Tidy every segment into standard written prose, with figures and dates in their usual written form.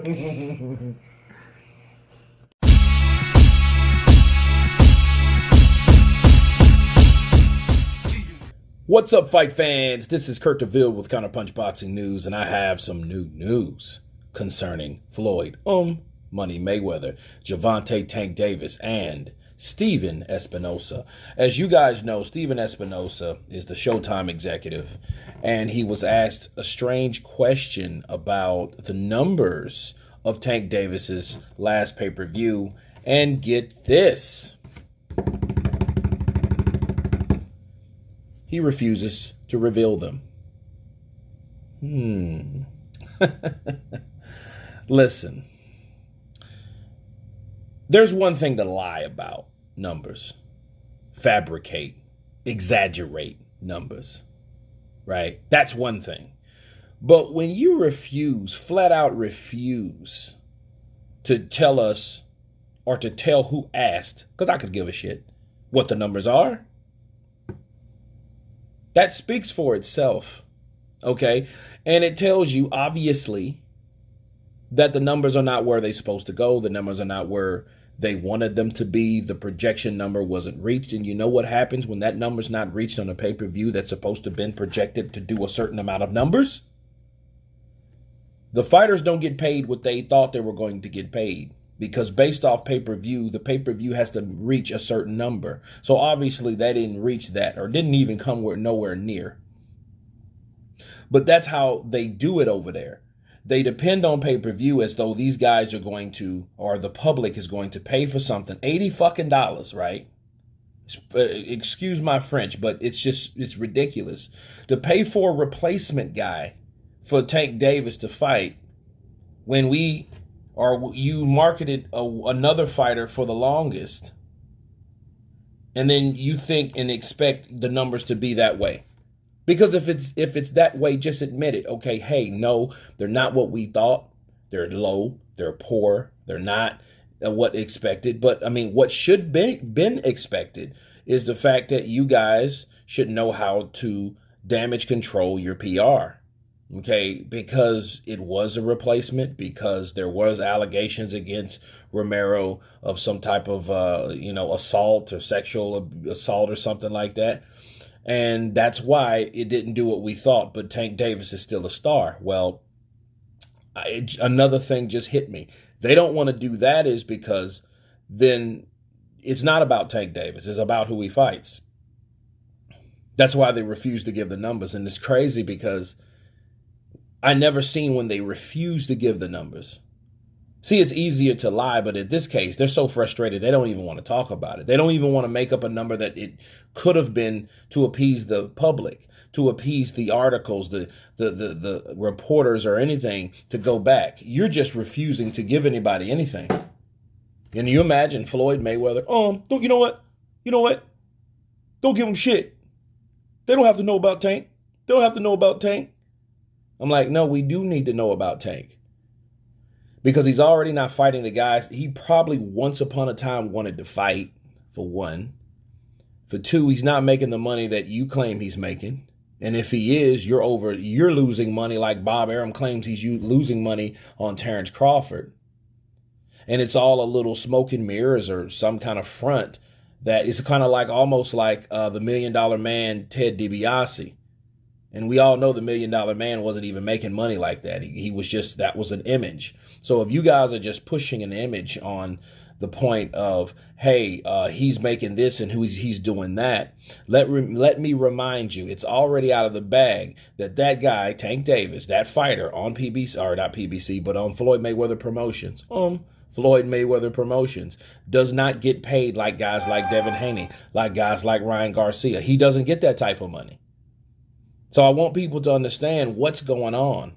What's up, fight fans? This is Kurt DeVille with Counterpunch Boxing News, and I have some new news concerning Floyd, Money Mayweather, Gervonta Tank Davis, and Stephen Espinosa. As you guys know, Stephen Espinosa is the Showtime executive, and he was asked a strange question about the numbers of Tank Davis's last pay-per-view, and get this. He refuses to reveal them. Listen, there's one thing to lie about numbers, fabricate, exaggerate numbers, right? That's one thing. But when you refuse, flat out refuse to tell us or to tell who asked, because I could give a shit what the numbers are, that speaks for itself, okay? And it tells you, obviously, that the numbers are not where they're supposed to go. The numbers are not where they wanted them to be. The projection number wasn't reached. And you know what happens when that number's not reached on a pay-per-view that's supposed to have been projected to do a certain amount of numbers? The fighters don't get paid what they thought they were going to get paid. Because based off pay-per-view, the pay-per-view has to reach a certain number. So obviously they didn't reach that or didn't even come nowhere near. But that's how they do it over there. They depend on pay-per-view as though these guys are going to, or the public is going to pay for something. $80 right? Excuse my French, but it's ridiculous. To pay for a replacement guy for Tank Davis to fight when you marketed another fighter for the longest, and then you think and expect the numbers to be that way. Because if it's that way, just admit it. Okay, hey, no, they're not what we thought. They're low. They're poor. They're not what expected. But I mean, what should been expected is the fact that you guys should know how to damage control your PR. Okay, because it was a replacement, because there was allegations against Romero of some type of, assault or sexual assault or something like that. And that's why it didn't do what we thought. But Tank Davis is still a star. Well, another thing just hit me. They don't want to do that is because then it's not about Tank Davis. It's about who he fights. That's why they refuse to give the numbers. And it's crazy because I never seen when they refuse to give the numbers. See, it's easier to lie, but in this case, they're so frustrated, they don't even want to talk about it. They don't even want to make up a number that it could have been to appease the public, to appease the articles, the reporters or anything to go back. You're just refusing to give anybody anything. Can you imagine Floyd Mayweather? You know what? Don't give them shit. They don't have to know about Tank. They don't have to know about Tank. I'm like, no, we do need to know about Tank. Because he's already not fighting the guys he probably once upon a time wanted to fight, for one. For two, he's not making the money that you claim he's making. And if he is, you're losing money like Bob Arum claims he's losing money on Terrence Crawford. And it's all a little smoke and mirrors or some kind of front that is kind of like almost like the $1 Million Man, Ted DiBiase. And we all know the $1 Million Man wasn't even making money like that. He was just, that was an image. So if you guys are just pushing an image on the point of, hey, he's making this and he's doing that, let me remind you, it's already out of the bag that guy, Tank Davis, that fighter on PBC, or not PBC, but on Floyd Mayweather Promotions, Floyd Mayweather Promotions, does not get paid like guys like Devin Haney, like guys like Ryan Garcia. He doesn't get that type of money. So I want people to understand what's going on.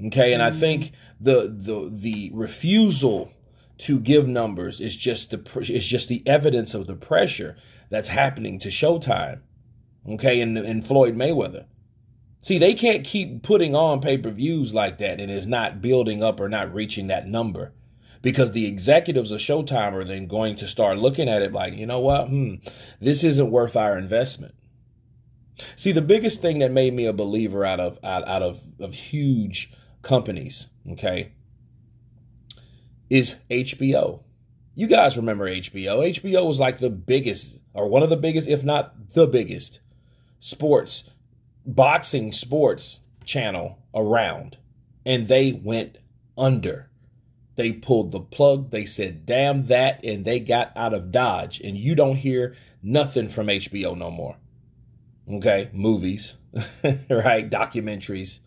Okay, and I think the refusal to give numbers is just the evidence of the pressure that's happening to Showtime. Okay, and Floyd Mayweather. See, they can't keep putting on pay-per-views like that and it's not building up or not reaching that number. Because the executives of Showtime are then going to start looking at it like, you know what, this isn't worth our investment. See, the biggest thing that made me a believer out of huge companies, okay, is HBO. You guys remember HBO. HBO was like the biggest, or one of the biggest, if not the biggest, boxing sports channel around. And they went under. They pulled the plug. They said, damn that. And they got out of Dodge. And you don't hear nothing from HBO no more. Okay. Movies, right? Documentaries,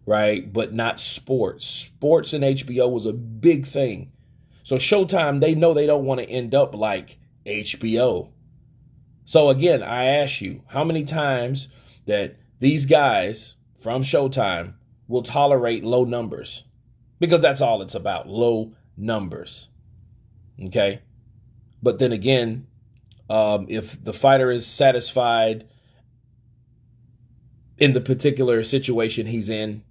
right? But not sports. Sports and HBO was a big thing. So Showtime, they know they don't want to end up like HBO. So again, I ask you, how many times that these guys from Showtime will tolerate low numbers? Because that's all it's about, low numbers. Okay? But then again, if the fighter is satisfied in the particular situation he's in,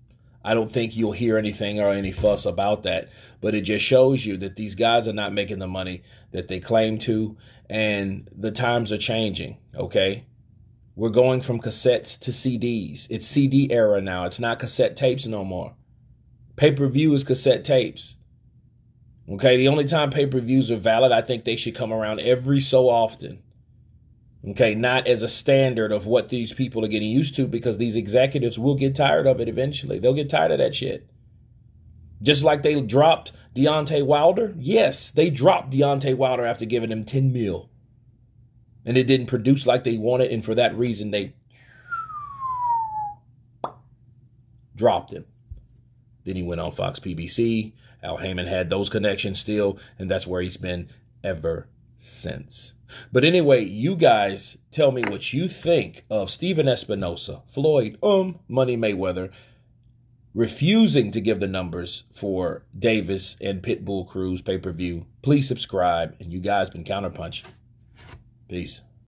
I don't think you'll hear anything or any fuss about that. But it just shows you that these guys are not making the money that they claim to, and the times are changing, okay? We're going from cassettes to CDs. It's CD era now. It's not cassette tapes no more. Pay-per-view is cassette tapes. Okay, the only time pay-per-views are valid, I think they should come around every so often. Okay, not as a standard of what these people are getting used to, because these executives will get tired of it eventually. They'll get tired of that shit. Just like they dropped Deontay Wilder. Yes, they dropped Deontay Wilder after giving him 10 mil. And it didn't produce like they wanted, and for that reason, they dropped him. Then he went on Fox PBC. Al Heyman had those connections still, and that's where he's been ever since. But anyway, you guys tell me what you think of Stephen Espinosa, Floyd, Money Mayweather, refusing to give the numbers for Davis and Pitbull Cruz pay-per-view. Please subscribe, and you guys been counterpunching. Peace.